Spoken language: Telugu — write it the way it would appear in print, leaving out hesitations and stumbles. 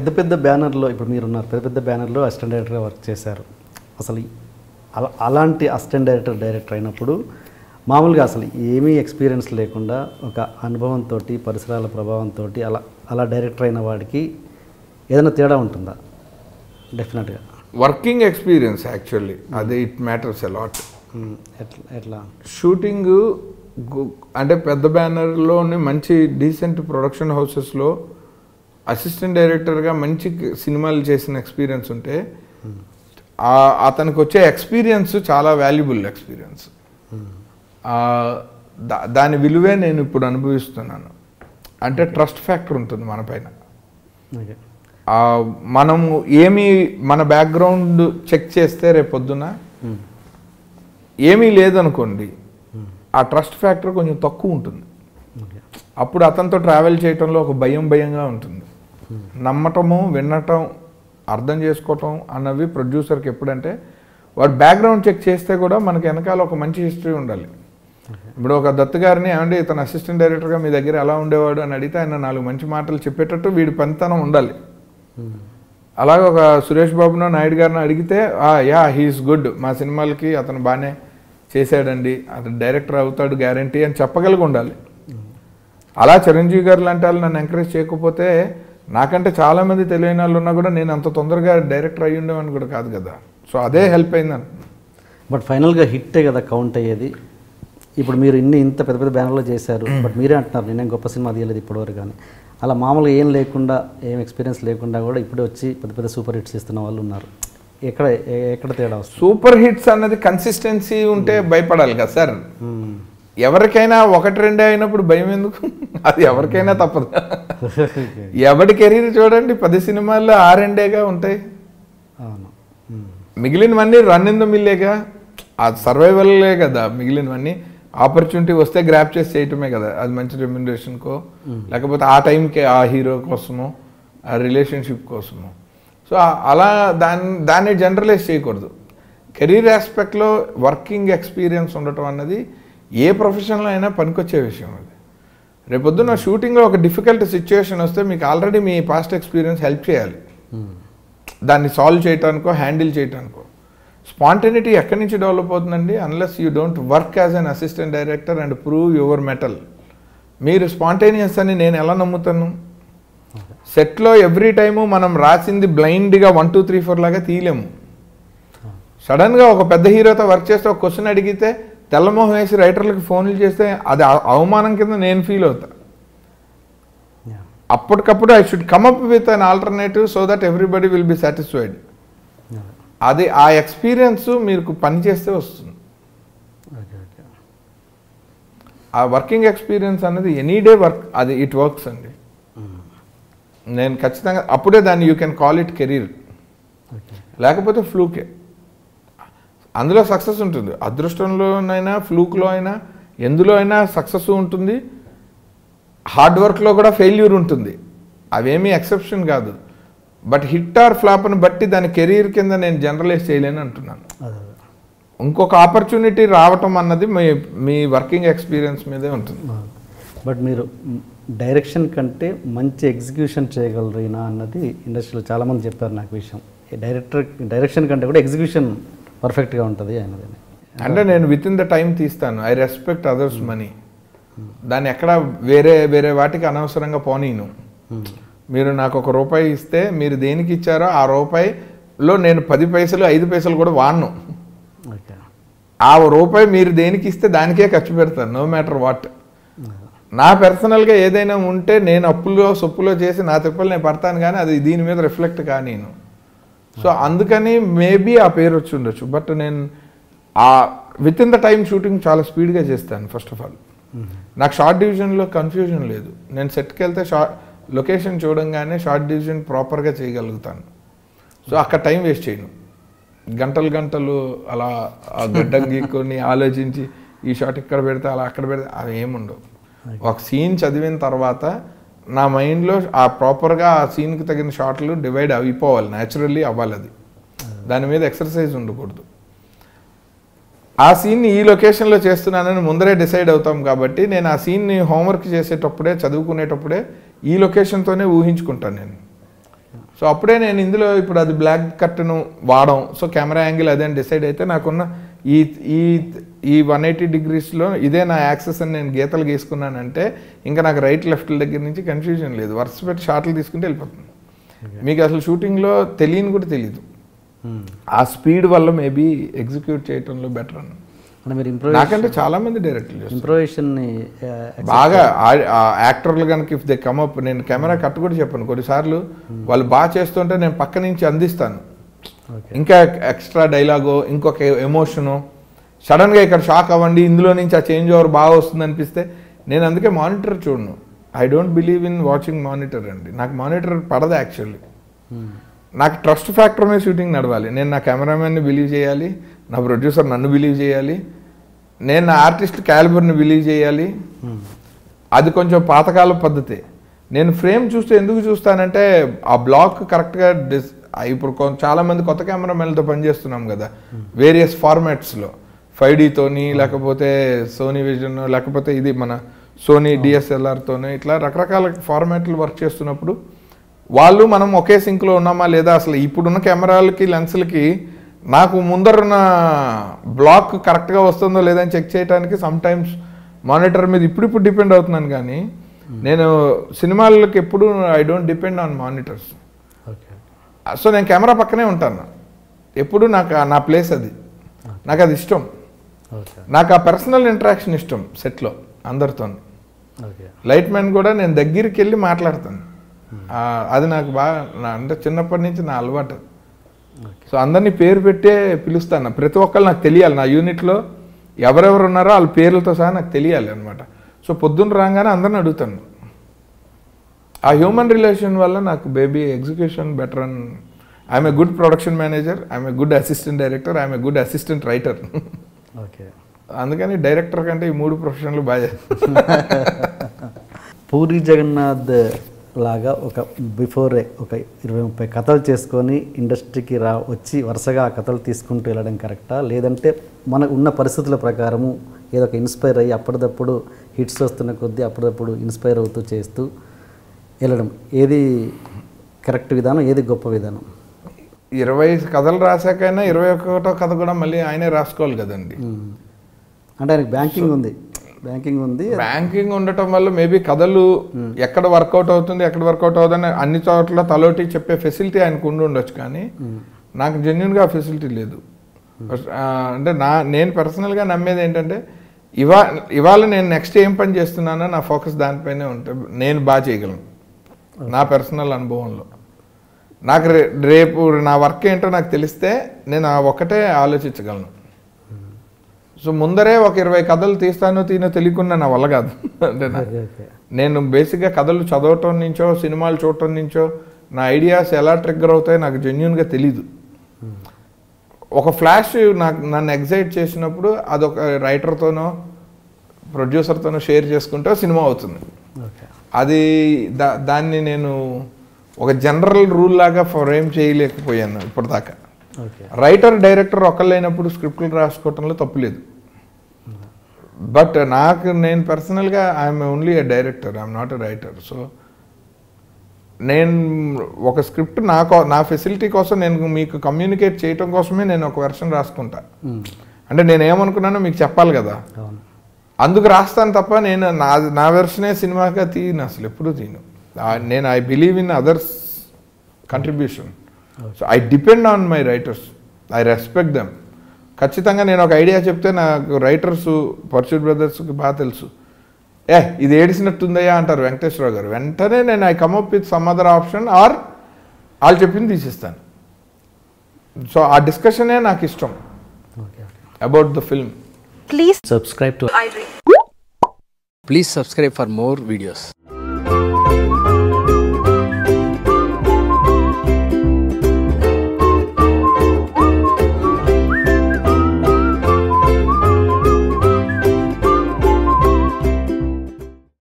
పెద్ద పెద్ద బ్యానర్లో ఇప్పుడు మీరున్నారు, పెద్ద పెద్ద బ్యానర్లో అసిస్టెంట్ డైరెక్టర్గా వర్క్ చేశారు. అసలు అలాంటి అసిస్టెంట్ డైరెక్టర్ అయినప్పుడు మామూలుగా అసలు ఏమీ ఎక్స్పీరియన్స్ లేకుండా ఒక అనుభవంతో, పరిసరాల ప్రభావంతో అలా డైరెక్టర్ అయిన వాడికి ఏదైనా తేడా ఉంటుందా? డెఫినెట్గా వర్కింగ్ ఎక్స్పీరియన్స్ యాక్చువల్లీ అది ఇట్ మ్యాటర్స్ అలాట్. ఎట్లా షూటింగ్ అంటే పెద్ద బ్యానర్లోని మంచి డీసెంట్ ప్రొడక్షన్ హౌసెస్లో అసిస్టెంట్ డైరెక్టర్గా మంచి సినిమాలు చేసిన ఎక్స్పీరియన్స్ ఉంటే అతనికి వచ్చే ఎక్స్పీరియన్స్ చాలా వాల్యుబుల్ ఎక్స్పీరియన్స్. దాని విలువే నేను ఇప్పుడు అనుభవిస్తున్నాను. అంటే ట్రస్ట్ ఫ్యాక్టర్ ఉంటుంది మన పైన. మనము మన బ్యాక్గ్రౌండ్ చెక్ చేస్తే రేపొద్దున ఏమీ లేదనుకోండి, ఆ ట్రస్ట్ ఫ్యాక్టర్ కొంచెం తక్కువ ఉంటుంది. అప్పుడు అతనితో ట్రావెల్ చేయటంలో ఒక భయంగా ఉంటుంది. నమ్మటము, వినటం, అర్థం చేసుకోవటం అన్నవి ప్రొడ్యూసర్కి ఎప్పుడంటే వాడు బ్యాక్గ్రౌండ్ చెక్ చేస్తే కూడా మనకి వెనకాల ఒక మంచి హిస్టరీ ఉండాలి. ఇప్పుడు ఒక దత్తు గారిని ఏమంటే ఇతను అసిస్టెంట్ డైరెక్టర్గా మీ దగ్గర ఎలా ఉండేవాడు అని అడిగితే ఆయన 4 మంచి మాటలు చెప్పేటట్టు వీడి పనితనం ఉండాలి. అలాగే ఒక సురేష్ బాబునో నాయుడు గారిని అడిగితే హీఈస్ గుడ్, మా సినిమాలకి అతను బాగానే చేశాడండి, అతను డైరెక్టర్ అవుతాడు గ్యారంటీ అని చెప్పగలిగి ఉండాలి. అలా చిరంజీవి గారు లాంటి వాళ్ళు నన్ను ఎంకరేజ్ చేయకపోతే నాకంటే చాలామంది తెలియని వాళ్ళు ఉన్నా కూడా నేను అంత తొందరగా డైరెక్టర్ అయ్యి ఉండేవాడిని కూడా కాదు కదా. సో అదే హెల్ప్ అయిందని. బట్ ఫైనల్గా హిట్టే కదా కౌంట్ అయ్యేది. ఇప్పుడు మీరు ఇంత పెద్ద పెద్ద బ్యానర్లో చేశారు, బట్ మీరే అంటున్నారు నేనేం గొప్ప సినిమా తీయలేదు ఇప్పటివరకు. కానీ అలా మామూలుగా ఏం లేకుండా, ఏం ఎక్స్పీరియన్స్ లేకుండా కూడా ఇప్పుడే వచ్చి పెద్ద పెద్ద సూపర్ హిట్స్ ఇస్తున్న వాళ్ళు ఉన్నారు. ఎక్కడ తేడా వస్తుంది? సూపర్ హిట్స్ అన్నది కన్సిస్టెన్సీ ఉంటే భయపడాలి కదా సార్. ఎవరికైనా 1-2 అయినప్పుడు భయం ఎందుకు? అది ఎవరికైనా తప్పదు. ఎవరి కెరీర్ చూడండి, 10 సినిమాల్లో 6-2గా ఉంటాయి. మిగిలినవన్నీ రన్ ఇన్ ద మిల్లేగా, ఆ సర్వైవల్లే కదా. మిగిలినవన్నీ ఆపర్చునిటీ వస్తే గ్రాప్ చేసి చేయటమే కదా. అది మంచి రెమ్యునరేషన్కో, లేకపోతే ఆ టైంకి ఆ హీరో కోసమో, ఆ రిలేషన్షిప్ కోసమో. సో అలా దాన్ని జనరలైజ్ చేయకూడదు. కెరీర్ ఆస్పెక్ట్లో వర్కింగ్ ఎక్స్పీరియన్స్ ఉండటం అన్నది ఏ ప్రొఫెషన్లో అయినా పనికొచ్చే విషయం. అది రేపొద్దున షూటింగ్లో ఒక డిఫికల్ట్ సిచ్యువేషన్ వస్తే మీకు ఆల్రెడీ మీ పాస్ట్ ఎక్స్పీరియన్స్ హెల్ప్ చేయాలి దాన్ని సాల్వ్ చేయటానికో, హ్యాండిల్ చేయటానికో. స్పాంటేనిటీ ఎక్కడి నుంచి డెవలప్ అవుతుందండి? Unless you don't work as an assistant director and prove your metal. మీరు స్పాంటేనియస్ అని నేను ఎలా నమ్ముతాను? సెట్లో ఎవ్రీ టైము మనం రాసింది బ్లైండ్గా 1, 2, 3, 4 లాగా తీయలేము. సడన్గా ఒక పెద్ద హీరోతో వర్క్ చేస్తే ఒక క్వశ్చన్ అడిగితే తెల్లమోహం వేసి రైటర్లకు ఫోన్లు చేస్తే అది అవమానం కింద నేను ఫీల్ అవుతా. అప్పటికప్పుడు I should come up with an alternative so that everybody will be satisfied. అది ఆ ఎక్స్పీరియన్స్ మీకు పని చేస్తే వస్తుంది. ఆ వర్కింగ్ ఎక్స్పీరియన్స్ అన్నది ఎనీ డే వర్క్, అది ఇట్ వర్క్స్ అండి. నేను ఖచ్చితంగా అప్పుడే దాన్ని you can call it career. లేకపోతే ఫ్లూకే. అందులో సక్సెస్ ఉంటుంది, అదృష్టంలోనైనా ఫ్లూక్లో అయినా ఎందులో అయినా సక్సెస్ ఉంటుంది. హార్డ్ వర్క్లో కూడా ఫెయిల్యూర్ ఉంటుంది, అవేమీ ఎక్సెప్షన్ కాదు. బట్ హిట్ ఆర్ ఫ్లాప్ని బట్టి దాని కెరీర్ కింద నేను జనరలైజ్ చేయలేను అంటున్నాను. ఇంకొక ఆపర్చునిటీ రావటం అన్నది మీ వర్కింగ్ ఎక్స్పీరియన్స్ మీదే ఉంటుంది. బట్ మీరు డైరెక్షన్ కంటే మంచి ఎగ్జిక్యూషన్ చేయగలరేనా అన్నది ఇండస్ట్రీలో చాలామంది చెప్పారు నాకు విషయం. డైరెక్షన్ కంటే కూడా ఎగ్జిక్యూషన్ పర్ఫెక్ట్గా ఉంటుంది అన్నది. అంటే నేను విత్ ఇన్ ద టైం తీస్తాను. I respect others money. దాన్ని ఎక్కడ వేరే వాటికి అనవసరంగా పోనీను. మీరు నాకు ₹1 ఇస్తే మీరు దేనికి ఇచ్చారో ఆ రూపాయిలో నేను 10 పైసలు 5 పైసలు కూడా వాడను. ఆ ₹1 మీరు దేనికి ఇస్తే దానికే ఖర్చు పెడతాను, నో మ్యాటర్ వాట్. నా పర్సనల్గా ఏదైనా ఉంటే నేను అప్పులో సొప్పులో చేసి నా తిప్పలు నేను పడతాను, కానీ అది దీని మీద రిఫ్లెక్ట్ కానీను. సో అందుకని మేబీ ఆ పేరు వచ్చి ఉండొచ్చు. బట్ నేను ఆ with in the time shooting చాలా స్పీడ్గా చేస్తాను. ఫస్ట్ ఆఫ్ ఆల్ నాకు షార్ట్ డివిజన్లో కన్ఫ్యూజన్ లేదు. నేను సెట్కి వెళ్తే లొకేషన్ చూడంగానే షార్ట్ డివిజన్ ప్రాపర్గా చేయగలుగుతాను. సో అక్కడ టైం వేస్ట్ చేయను. గంటలు అలా గడ్డం గీక్కొని ఆలోచించి ఈ షాట్ ఇక్కడ పెడితే అలా అక్కడ పెడితే అవి ఏముండవు. ఒక సీన్ చదివిన తర్వాత నా మైండ్లో ఆ ప్రాపర్గా ఆ సీన్కి తగిన షాట్లు డివైడ్ అయిపోవాలి, న్యాచురల్లీ అవ్వాలి. అది దాని మీద ఎక్సర్సైజ్ ఉండకూడదు. ఆ సీన్ని ఈ లొకేషన్లో చేస్తున్నానని ముందరే డిసైడ్ అవుతాం కాబట్టి నేను ఆ సీన్ని హోంవర్క్ చేసేటప్పుడే, చదువుకునేటప్పుడే ఈ లొకేషన్తోనే ఊహించుకుంటాను నేను. సో అప్పుడే నేను ఇందులో ఇప్పుడు అది బ్లాక్ కర్టన్ వాడడం, సో కెమెరా యాంగిల్ అదే అని డిసైడ్ అయితే నాకున్న ఈ ఈ ఈ 180 degreesలో ఇదే నా యాక్సెస్ అని నేను గీతలు గీసుకున్నానంటే ఇంకా నాకు రైట్ లెఫ్ట్ దగ్గర నుంచి కన్ఫ్యూజన్ లేదు, వరుస పెట్టి షార్ట్లు తీసుకుంటే వెళ్ళిపోతుంది. మీకు అసలు షూటింగ్లో తెలియని కూడా తెలియదు. ఆ స్పీడ్ వల్ల మేబీ ఎగ్జిక్యూట్ చేయటంలో బెటర్ అన్న. అంటే మీరు నాకంటే చాలా మంది డైరెక్టర్లు ఇంప్రొవేషన్ని బాగా యాక్టర్లు కనుక ఇఫ్ దే కమప్, నేను కెమెరా కట్ కూడా చెప్పాను కొన్నిసార్లు, వాళ్ళు బాగా చేస్తుంటే నేను పక్క నుంచి అందిస్తాను ఇంకా ఎక్స్ట్రా డైలాగో ఇంకొక ఎమోషను, సడన్గా ఇక్కడ షాక్ అవ్వండి ఇందులో నుంచి ఆ చేంజ్ ఓవర్ బాగా వస్తుంది అనిపిస్తే నేను అందుకే మానిటర్ చూడను. I don't believe in watching monitor అండి, నాకు మానిటర్ పడదు యాక్చువల్లీ. నాకు ట్రస్ట్ ఫ్యాక్టర్ మీద షూటింగ్ నడవాలి, నేను నా కెమెరామెన్ని బిలీవ్ చేయాలి, నా ప్రొడ్యూసర్ నన్ను బిలీవ్ చేయాలి, నేను నా ఆర్టిస్ట్ క్యాలిబర్ని బిలీవ్ చేయాలి. అది కొంచెం పాతకాల పద్ధతి. నేను ఫ్రేమ్ చూస్తే ఎందుకు చూస్తానంటే ఆ బ్లాక్ కరెక్ట్గా ఇప్పుడు చాలామంది కొత్త కెమెరామెన్లతో పనిచేస్తున్నాం కదా వేరియస్ ఫార్మాట్స్లో, 5Dతోని లేకపోతే సోనీ విజన్ లేకపోతే ఇది మన సోనీ DSLRతోనే ఇట్లా రకరకాల ఫార్మాట్లు వర్క్ చేస్తున్నప్పుడు వాళ్ళు మనం ఒకే సింక్లో ఉన్నామా లేదా, అసలు ఇప్పుడున్న కెమెరాలకి లెన్స్లకి నాకు ముందరున్న బ్లాక్ కరెక్ట్గా వస్తుందో లేదని చెక్ చేయడానికి సమ్ టైమ్స్ మానిటర్ మీద ఇప్పుడు డిపెండ్ అవుతున్నాను. కానీ నేను సినిమాలకి ఎప్పుడు I don't depend on monitors. So నేను కెమెరా పక్కనే ఉంటాను ఎప్పుడు, నాకు నా ప్లేస్ అది, నాకు అది ఇష్టం. నాకు ఆ పర్సనల్ ఇంటరాక్షన్ ఇష్టం సెట్లో అందరితో. లైట్ మ్యాన్ కూడా నేను దగ్గరికి వెళ్ళి మాట్లాడతాను, అది నాకు బాగా అంటే చిన్నప్పటి నుంచి నా అలవాటు. సో అందరినీ పేరు పెట్టే పిలుస్తాను, ప్రతి ఒక్కరు నాకు తెలియాలి, నా యూనిట్లో ఎవరెవరు ఉన్నారో వాళ్ళ పేర్లతో సహా నాకు తెలియాలి అనమాట. సో పొద్దున్న రాగానే అందరిని అడుగుతాను. ఆ హ్యూమన్ రిలేషన్ వల్ల నాకు baby execution better and I'm a good production manager, I'm a good assistant director, I'm a good assistant writer. Okay, అందుకని డైరెక్టర్ కంటే ఈ 3 ప్రొఫెషన్లు బాగా. పూరి జగన్నాథ్ లాగా ఒక బిఫోరే ఒక 20-30 కథలు చేసుకొని ఇండస్ట్రీకి వచ్చి వరుసగా ఆ కథలు తీసుకుంటూ వెళ్ళడం కరెక్టా, లేదంటే మనకు ఉన్న పరిస్థితుల ప్రకారము ఏదో ఒక ఇన్స్పైర్ అయ్యి అప్పటిదప్పుడు హిట్స్ వస్తున్న కొద్దీ అప్పటిదప్పుడు ఇన్స్పైర్ అవుతూ చేస్తూ వెళ్ళడం, ఏది కరెక్ట్ విధానం, ఏది గొప్ప విధానం? 20 కథలు రాశాకైనా 21వ కథ కూడా మళ్ళీ ఆయనే రాసుకోవాలి కదండి. అంటే ఆయనకి బ్యాంకింగ్ ఉంది. బ్యాంకింగ్ ఉండటం వల్ల మేబీ కథలు ఎక్కడ వర్కౌట్ అవుతుంది ఎక్కడ వర్కౌట్ అవుతుందని అన్ని చోట్ల తలోటి చెప్పే ఫెసిలిటీ ఆయనకు ఉండొచ్చు. కానీ నాకు జెన్యున్గా ఆ ఫెసిలిటీ లేదు. అంటే నేను పర్సనల్గా నమ్మేది ఏంటంటే ఇవాళ నేను నెక్స్ట్ ఏం పని చేస్తున్నానో నా ఫోకస్ దానిపైనే ఉంటే నేను బాగా చేయగలను. నా పర్సనల్ అనుభవంలో నాకు రేపు నా వర్క్ ఏంటో నాకు తెలిస్తే నేను ఆ ఒక్కటే ఆలోచించగలను. సో ముందరే ఒక 20 కథలు తీస్తానో తెలియకుండా నా వల్ల కాదు. అంటే నేను బేసిక్గా కథలు చదవటం నుంచో సినిమాలు చూడటం నుంచో నా ఐడియాస్ ఎలా ట్రిగ్గర్ అవుతాయో నాకు జెన్యున్గా తెలీదు. ఒక ఫ్లాష్ నన్ను ఎగ్జైట్ చేసినప్పుడు అదొక రైటర్తోనో ప్రొడ్యూసర్తోనో షేర్ చేసుకుంటే సినిమా అవుతుంది. అది దాన్ని నేను ఒక జనరల్ రూల్ లాగా ఫ్రేమ్ చేయలేకపోయాను ఇప్పటిదాకా. రైటర్ డైరెక్టర్ ఒకళ్ళైనప్పుడు స్క్రిప్ట్లు రాసుకోవటంలో తప్పులేదు. బట్ నేను పర్సనల్గా I'm only A director, I'm not a writer. So నేను ఒక స్క్రిప్ట్ నా ఫెసిలిటీ కోసం నేను మీకు కమ్యూనికేట్ చేయటం కోసమే నేను ఒక వెర్షన్ రాసుకుంటా. అంటే నేను ఏమనుకున్నానో మీకు చెప్పాలి కదా, అందుకు రాస్తాను తప్ప నేను నా వెర్షనే సినిమాగా తీయను, అసలు ఎప్పుడూ తీయను. నేను I believe in others contribution. So I depend on my writers, I respect them. ఖచ్చితంగా నేను ఒక ఐడియా చెప్తే నాకు రైటర్స్ పర్సూట్ బ్రదర్స్కి బాగా తెలుసు, ఇది ఏడిసినట్టుందయ్యా అంటారు వెంకటేశ్వరరావు గారు. వెంటనే నేను I come up with some other option or వాళ్ళు చెప్పింది తీసిస్తాను. సో ఆ డిస్కషనే నాకు ఇష్టం about the film. Please subscribe to iDream. Please subscribe for more videos.